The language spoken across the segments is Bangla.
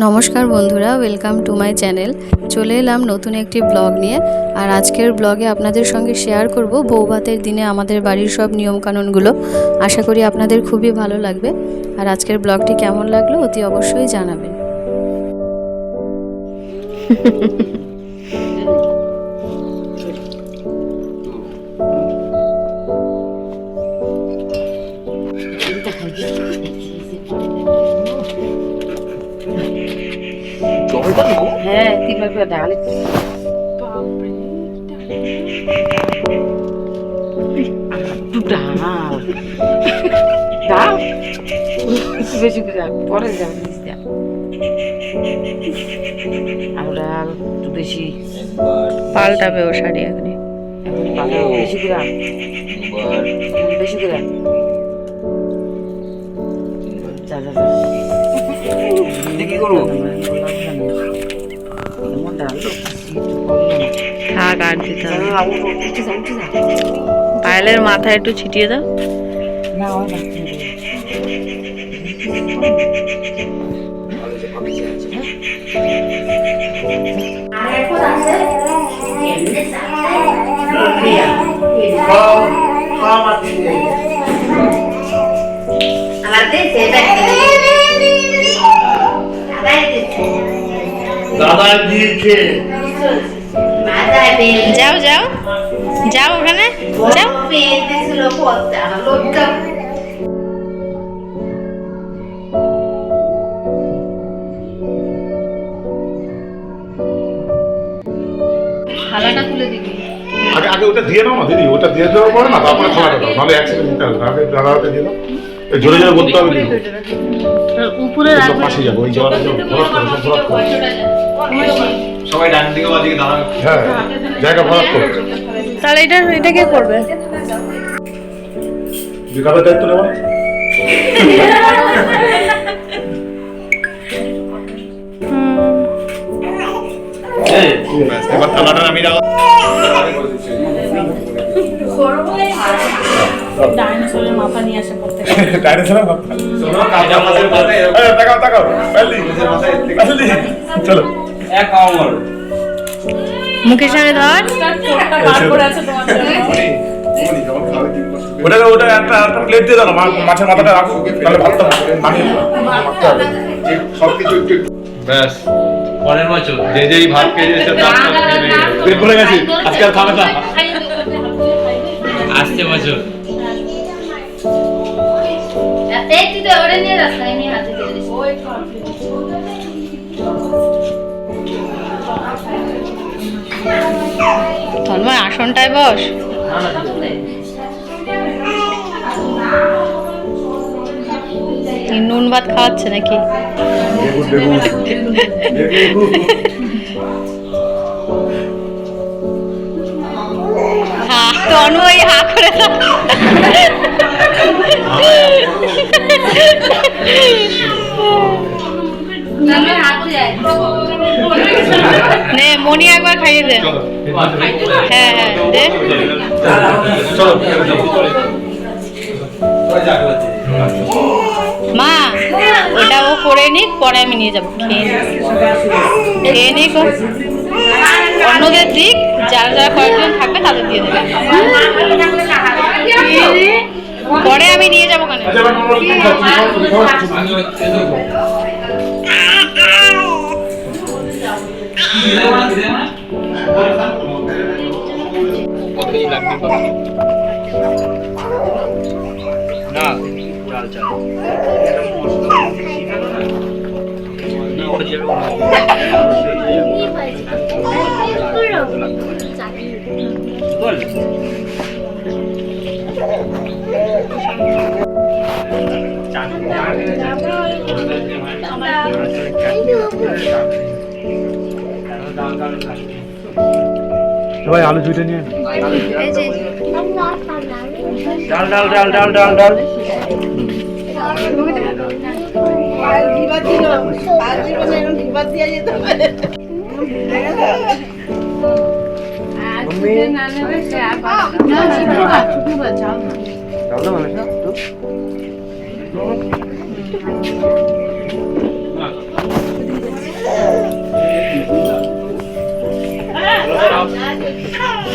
নমস্কার বন্ধুরা, ওয়েলকাম টু মাই চ্যানেল। চলে এলাম নতুন একটি ব্লগ নিয়ে। আর আজকের ব্লগে আপনাদের সঙ্গে শেয়ার করব বৌভাতের দিনে আমাদের বাড়ির সব নিয়মকানুনগুলো। আশা করি আপনাদের খুবই ভালো লাগবে। আর আজকের ব্লগটি কেমন লাগলো অতি অবশ্যই জানাবেন। হ্যাঁ, কিভাবে ডাল ডাল ডাল বেশি করে পরে যাবে আর ডাল একটু বেশি পাল্টাবে ও শাড়ি এখনই। বেশি করে বেশি করে যা যা যা কি করবো? থাক, আর দিতে হবে। পায়েলের মাথায় একটু ছিটিয়ে দাও। দাদা দিয়েছে। যাও যাও যাও, ওখানে যাও। থালাটা তুলে দিবি। আগে আগে ওটা দিয়ে নাও না দিদি, ওটা দিয়ে দেওয়ার পরে না তারপরে খাওয়াটা দাও, নাহলে একসাথে দিতে হবে। আগে দাদা হাতে দিয়ে দাও, জোরে জোরে করতে হবে। উপরে একদম পাশে যাবো, ওই জলটা ভরাট করো, সব ভরাট করো। সবাই ডান দিকে বা দিকে দাঁড়াবে। হ্যাঁ, জায়গা ভরাট করো। তাহলে এটা কে করবে? বিকালের দায়িত্ব নেওয়া। এবার থালাটা আমি দাও। ডাইনোসরের মাথা নিয়ে আসে প্রত্যেক ডাইনোসরের মাথা। শোনো, কাজা মাছের মাথায় এরকম এই তাকাও তাকাও, পেলি মাছের মাথায় এর থেকে আসলি চলো। এক খাওয়া মারো। মুখের সামনে ধর। ওটা ওটা একটা একটা প্লেট দিয়ে দাও না, মাছের মাথাটা রাখো, তাহলে ভাতটা মানিয়ে মাখতে হবে। সবকিছু একটু ব্যাস, পরের বছর যে যেই ভাত খেয়েছে তার সব খেয়ে নিয়ে যাবে। পেট ভরে গেছে, আজকে আর খাবে না। আসছে বছর তন্ময় আসনটায় বস। নুন ভাত খাওয়াচ্ছে নাকি? হ্যাঁ, তন্ময় হা করে দাও। নে মনি একবার খাইয়ে দে। হ্যাঁ হ্যাঁ দে। মা ওটা ও করে নিক, পরে আমি নিয়ে যাবো। খেয়ে নিক, অন্যদের দিক, যারা যারা কয়েকজন থাকবে তাদের দিয়ে দেবে, পরে আমি নিয়ে যাবো। কেন না চাল চাল সবাই আলু জুটে নিয়ে ডাল ডাল ডাল ডাল ডাল ডাল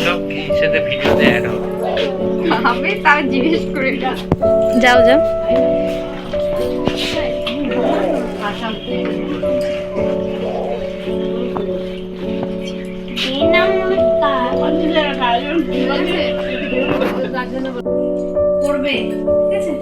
সব কি সাথে ভিডিওতে অ্যাড হবে। আমি তাও জিজ্ঞেস করি না। যাও যাও। এই নমস্কার করবে ঠিক আছে।